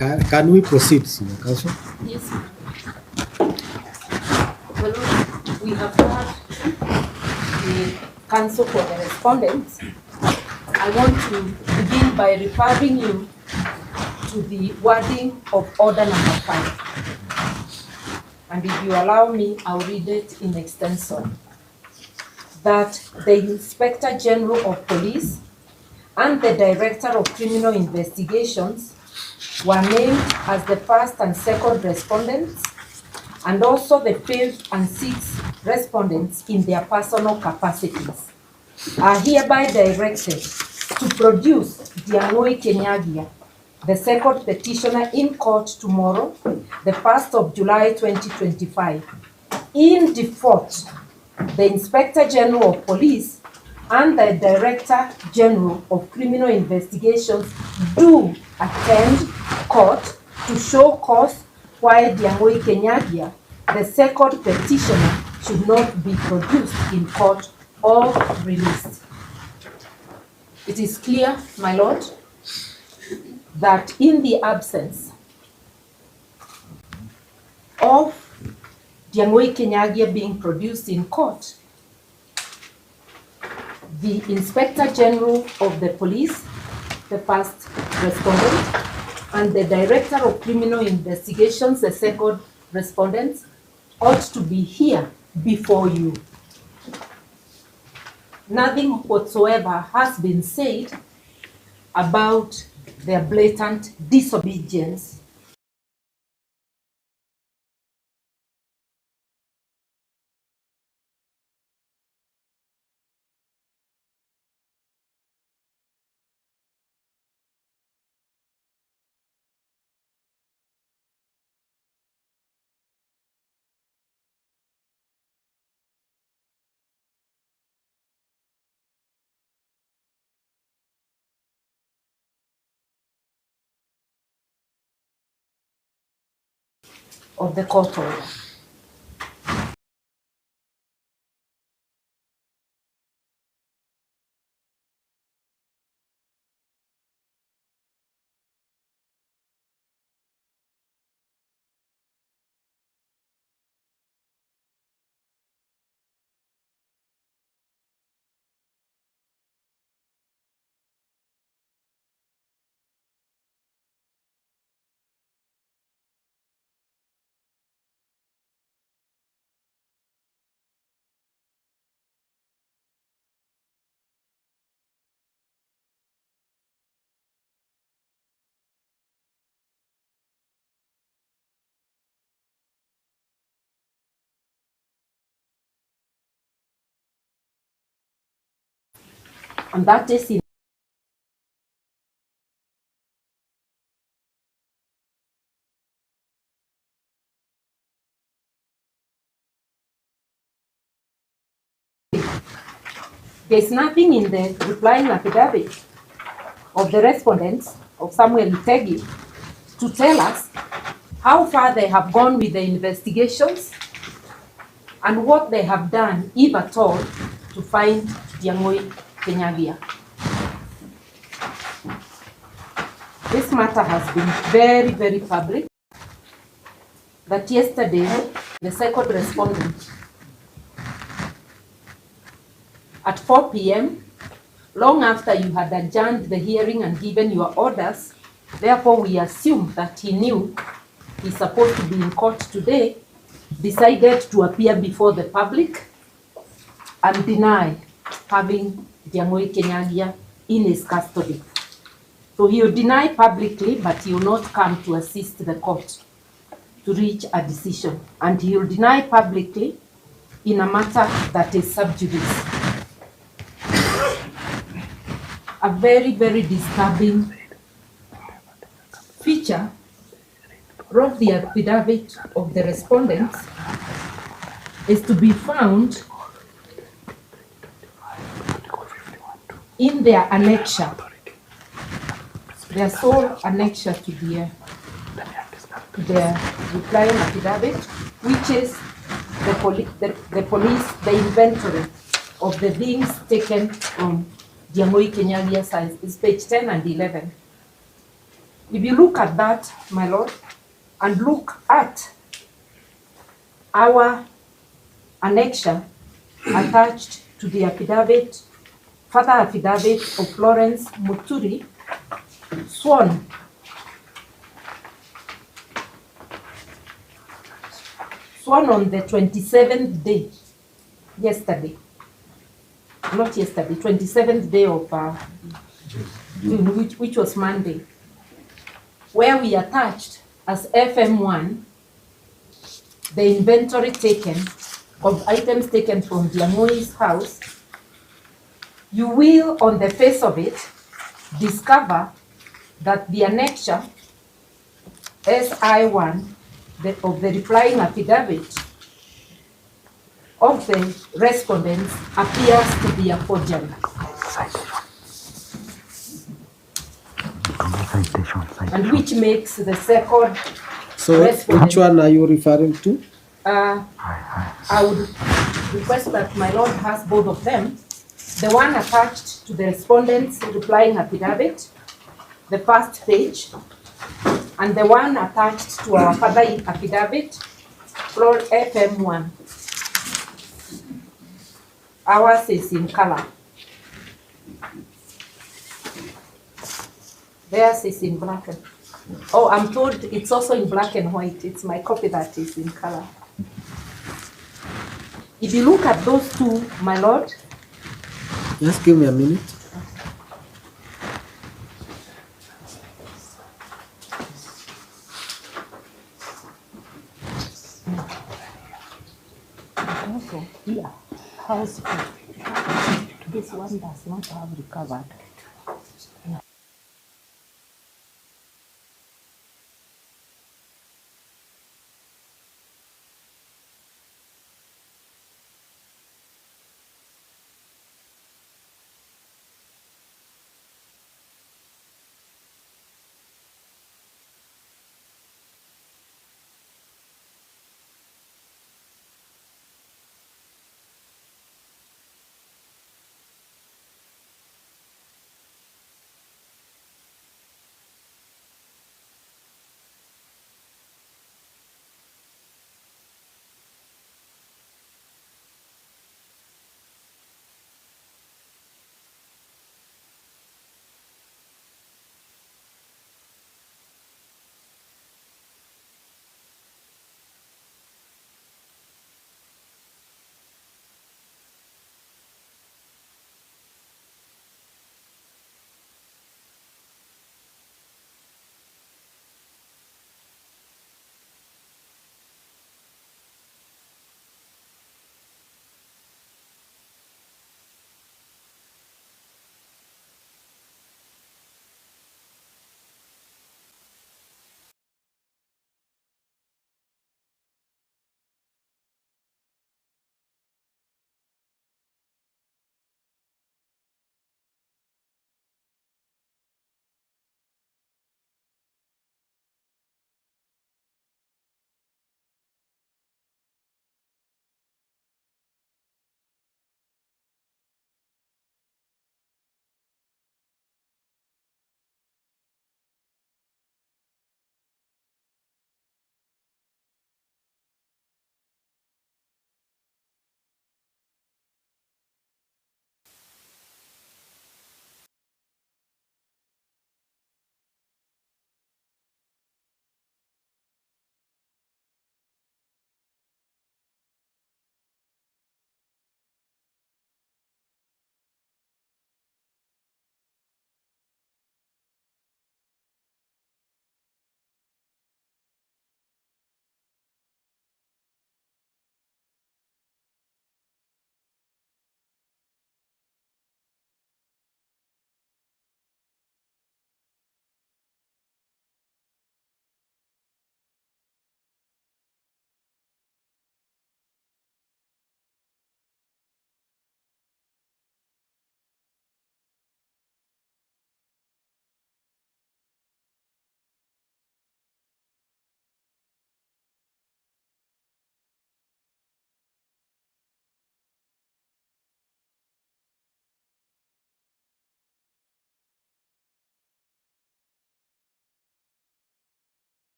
Can we proceed, Senior Counsel? Yes, ma'am. Well, we have heard the counsel for the respondents. I want to begin by referring you to the wording of order number 5. And if you allow me, I'll read it in extenso. That the Inspector General of Police and the Director of Criminal Investigations were named as the first and second respondents, and also the fifth and sixth respondents in their personal capacities, are hereby directed to produce Ndiangui Kinyagia, the second petitioner, in court tomorrow, the 1st of July 2025. In default, the Inspector General of Police and the Director General of Criminal Investigations do attend court to show cause why Ndiangui Kinyagia, the second petitioner, should not be produced in court or released. It is clear, my Lord, that in the absence of Ndiangui Kinyagia being produced in court, the Inspector General of the Police, the first respondent, and the Director of Criminal Investigations, the second respondent, ought to be here before you. Nothing whatsoever has been said about their blatant disobedience . Of the court order. And that is in there's nothing in the replying affidavit of the respondents of Samuel Itegi to tell us how far they have gone with the investigations and what they have done, if at all, to find Ndiangui Kinyagia. This matter has been very, very public. That yesterday, the second respondent, at 4 p.m., long after you had adjourned the hearing and given your orders, therefore we assume that he knew he's supposed to be in court today, decided to appear before the public and deny having Ndiangui Kinyagia in his custody. So he will deny publicly, but he will not come to assist the court to reach a decision. And he will deny publicly in a matter that is sub judice. A very, very disturbing feature of the affidavit of the respondents is to be found in their annexure, their sole annexure to the replying affidavit, which is the inventory of the things taken from Ndiangui Kinyagia size. It's page 10 and 11. If you look at that, my lord, and look at our annexure attached to the affidavit, further affidavit of Florence Muturi, sworn on the 27th day, yesterday, not yesterday, 27th day of June, which was Monday, where we attached as FM1 the inventory taken of items taken from Ndiangui's house. You will, on the face of it, discover that the annexure SI1 of the replying affidavit of the respondents appears to be a forgery. And which makes the second So which one are you referring to? I would request that my lord has both of them. The one attached to the respondent's replying affidavit, the first page, and the one attached to our further affidavit, floor FM1. Ours is in color. Theirs is in black. Oh, I'm told it's also in black and white. It's my copy that is in color. If you look at those two, my lord. Just give me a minute. Also, here, house code. This one does not have recovered.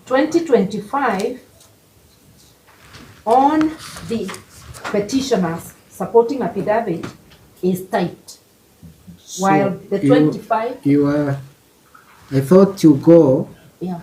2025 on the petitioner's supporting affidavit is typed, while the 25, I thought you go yeah,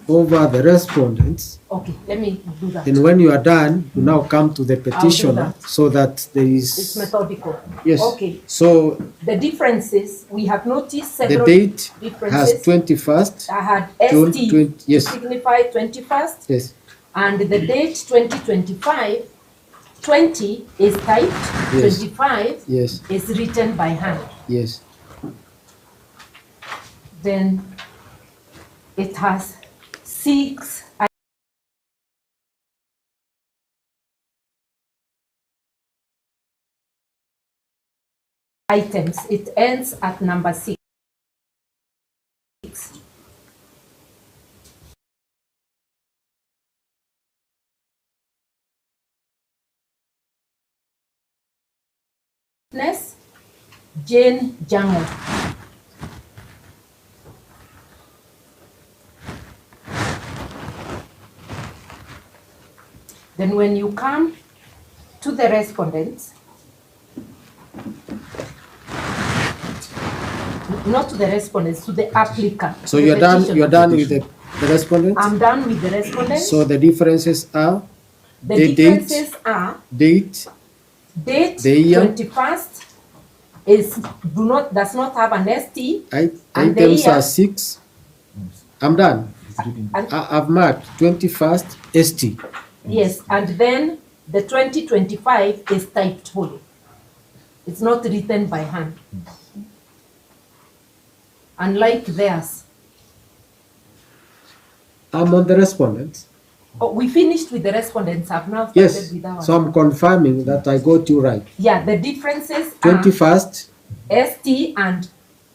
over the respondents, okay, let me do that. and when you are done, you now come to the petitioner that. so that there It's is, methodical. yes. Okay, So the differences, we have noticed the several date differences. has 21st, I had June ST 20, to yes. signify 21st, yes, and the date 2025, 20 is typed, Yes. 25 yes, is written by hand. yes. Then it has 6 items. It ends at number 6. Witness, Jane Jango. Then when you come to the respondents, not to the respondents, to the applicant. So the you're done. petitioner. You're done with the respondents. I'm done with the respondents. So the differences are the differences are date, date the year, 21st does not have an ST. And the items year, are 6. I'm done. and, I've marked 21st ST. yes, and then the 2025 is typed whole. It's not written by hand. Unlike theirs. I'm on the respondents. Oh, we finished with the respondents. I've now started Yes. with ours. So I'm confirming that I got you right. Yeah, the differences are 21st. ST and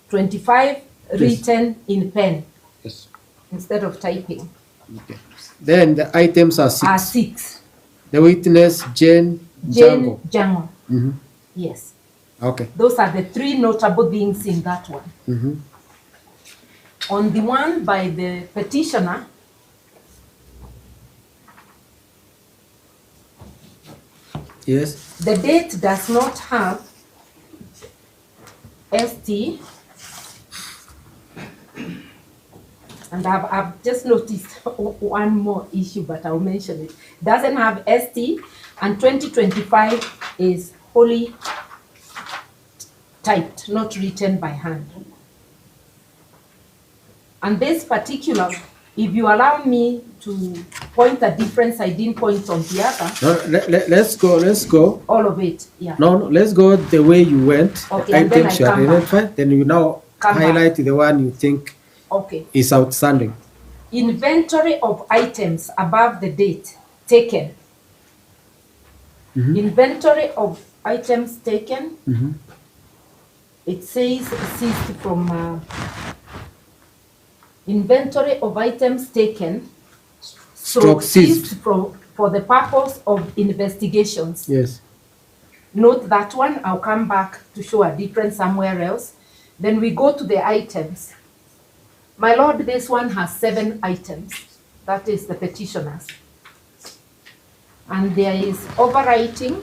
25 written in pen Yes. instead of typing. Okay. Then the items are 6. Are 6. The witness Jane Jane Jango. Jango. Mhm. Yes. Okay. Those are the 3 notable things in that one. Mhm. On the one by the petitioner, Yes. the date does not have ST. And I've just noticed one more issue, but I'll mention it. Doesn't have ST, and 2025 is wholly typed, not written by hand. And this particular, if you allow me to point a difference I didn't point on the other. No, let's go. All of it, yeah. No, let's go the way you went. Okay, The and then items I you come back. identified. Then you now Come back. highlight the one you think Okay. is outstanding. Inventory of items above the date taken. Mhm. Inventory of items taken. Mhm. It says ceased from inventory of items taken. Stroke ceased seized. for the purpose of investigations. Yes. Note that one. I'll come back to show a difference somewhere else. Then we go to the items. My lord, this one has 7 items. That is the petitioners. And there is overwriting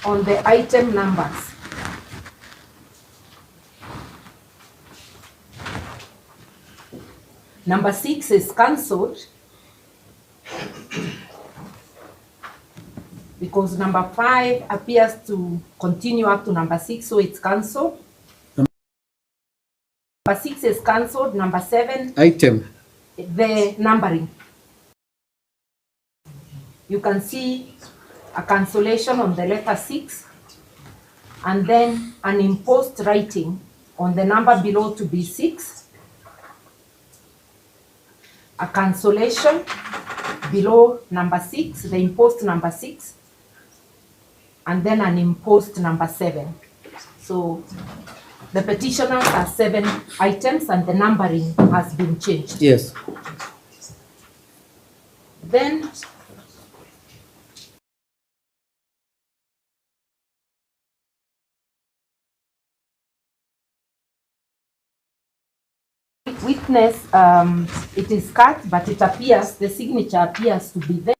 on the item numbers. Number 6 is cancelled because number 5 appears to continue up to number 6, so it's cancelled. Number 6 is cancelled. Number 7, Item. the numbering. You can see a cancellation on the letter 6, and then an imposed writing on the number below to be 6. A cancellation below number 6, the imposed number 6, and then an imposed number 7. So the petitioners are 7 items and the numbering has been changed. Yes. Then witness It is cut, but it appears, the signature appears to be there.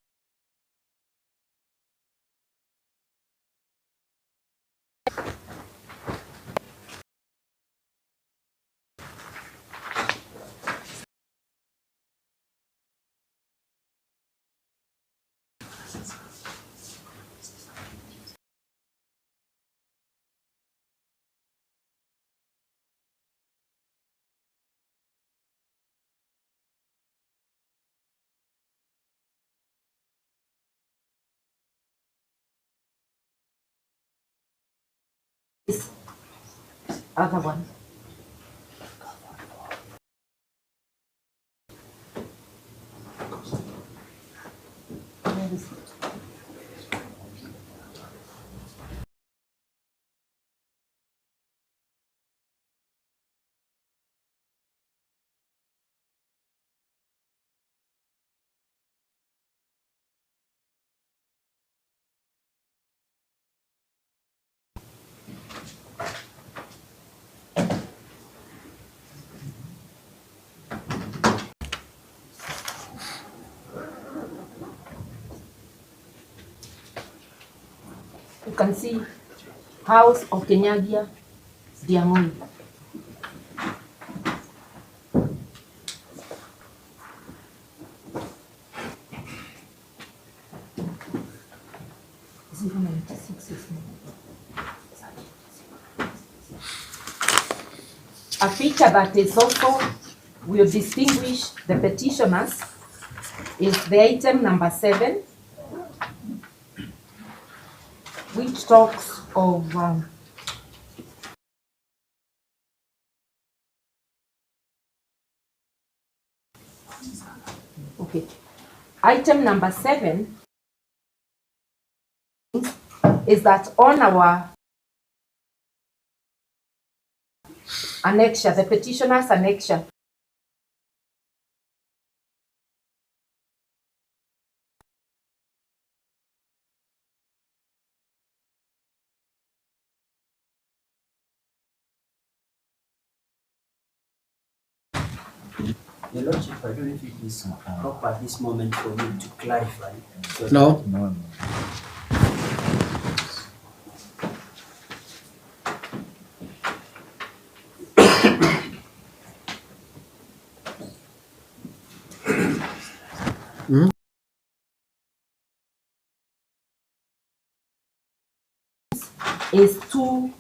This other one. Where is it? You can see House of Kinyagia, Ndiangui. A feature that is also will distinguish the petitioners is the item number 7, which talks of okay. Item number 7 is that on our annexure, the petitioner's annexure, Your Lordship, I don't know if it is proper at this moment for you to clarify. No. No. is 2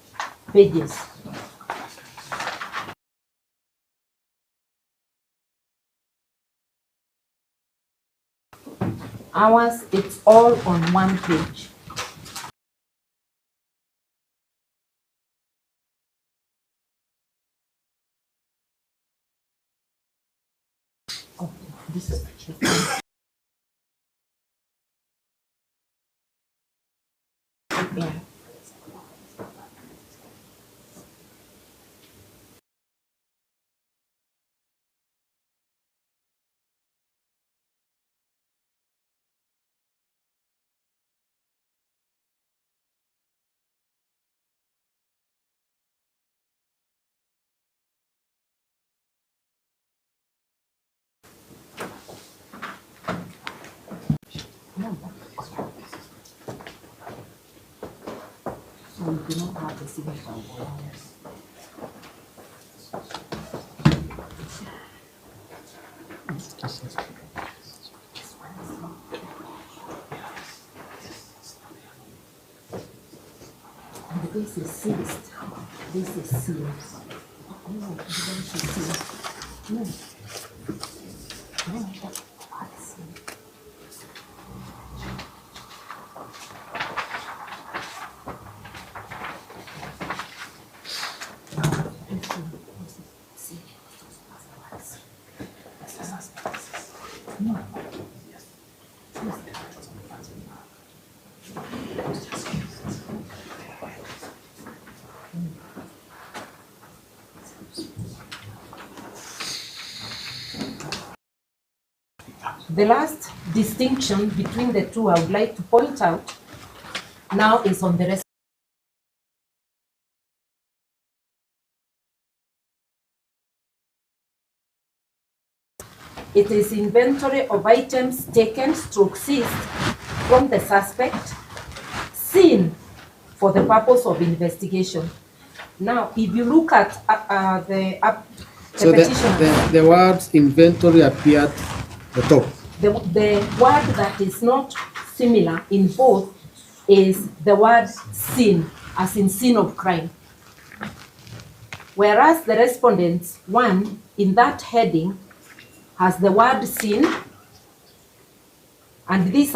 pages. Ours, it's all on 1 page. Oh, this is yeah. So we do not have the signature of ours. And this is sealed. This is sealed. No, this is sealed. No. No, that's sealed. The last distinction between the two I would like to point out now is on the rest. It is inventory of items taken stroke seized from the suspect, seen for the purpose of investigation. Now, if you look at the So petition, the words inventory appear at the top. the word that is not similar in both is the word sin, as in sin of crime. Whereas the respondents one in that heading has the word sin, and this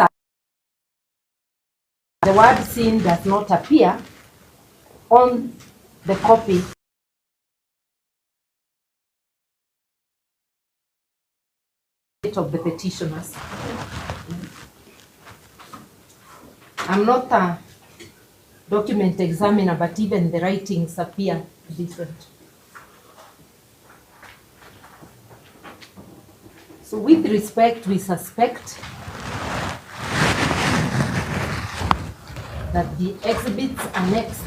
the word sin does not appear on the copy of the petitioners. I'm not a document examiner, but even the writings appear different. So with respect, we suspect that the exhibits annexed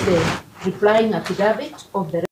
the replying affidavit of the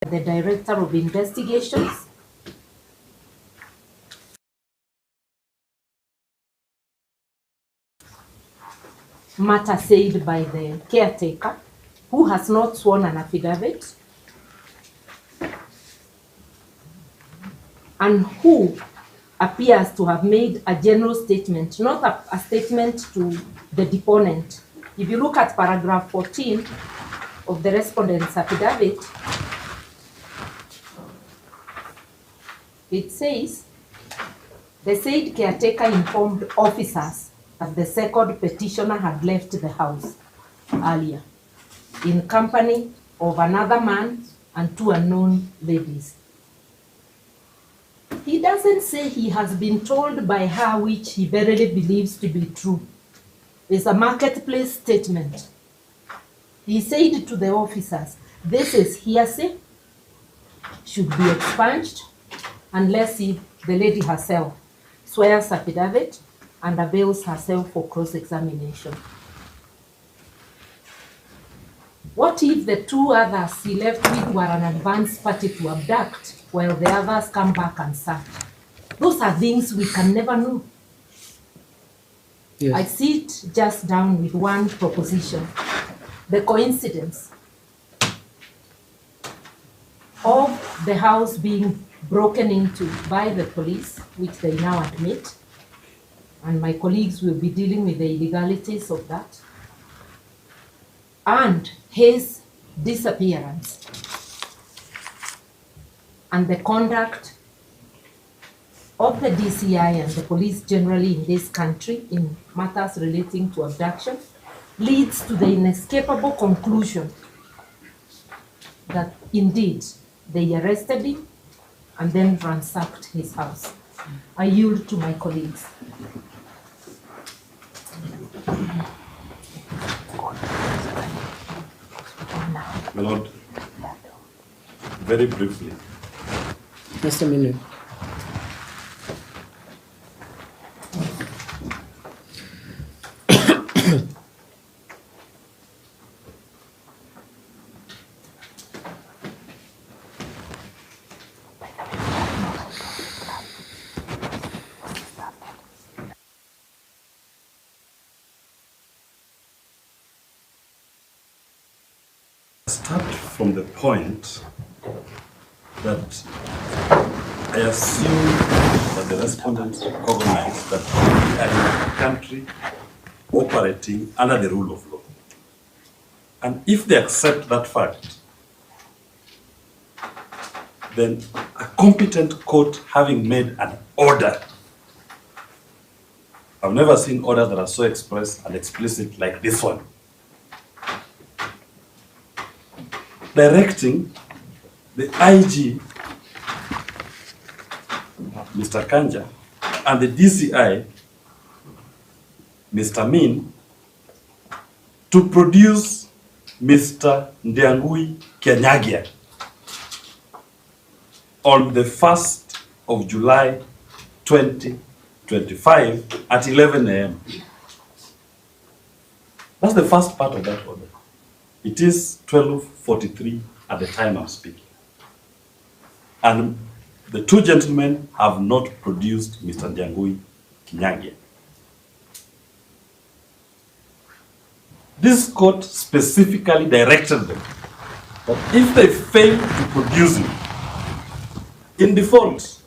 Director of Investigations, matter said by the caretaker, who has not sworn an affidavit, and who appears to have made a general statement, not a statement to the deponent. If you look at paragraph 14 of the respondent's affidavit, it says, the said caretaker informed officers that the second petitioner had left the house earlier in company of another man and two unknown ladies. He doesn't say he has been told by her, which he verily believes to be true. It's a marketplace statement. He said to the officers, this is hearsay, should be expunged, unless if the lady herself swears affidavit and avails herself for cross-examination. What if the two others he left with were an advance party to abduct while the others come back and search? Those are things we can never know. Yes. I sit just down with one proposition. The coincidence of the house being broken into by the police, which they now admit, and my colleagues will be dealing with the illegalities of that, and his disappearance, and the conduct of the DCI and the police generally in this country in matters relating to abduction, leads to the inescapable conclusion that indeed they arrested him and then ransacked his house. I yield to my colleagues. My Lord, very briefly. Just a minute. Start from the point that I assume that the respondents recognize that we are in a country operating under the rule of law. And if they accept that fact, then a competent court having made an order, I've never seen orders that are so express and explicit like this one, directing the IG, Mr. Kanja, and the DCI, Mr. Min, to produce Mr. Ndiangui Kinyagia on the 1st of July 2025 at 11 a.m. That's the first part of that order. It is 12:43 at the time I'm speaking. And the two gentlemen have not produced Mr. Ndiangui Kinyagia. This court specifically directed them that if they fail to produce him, in default,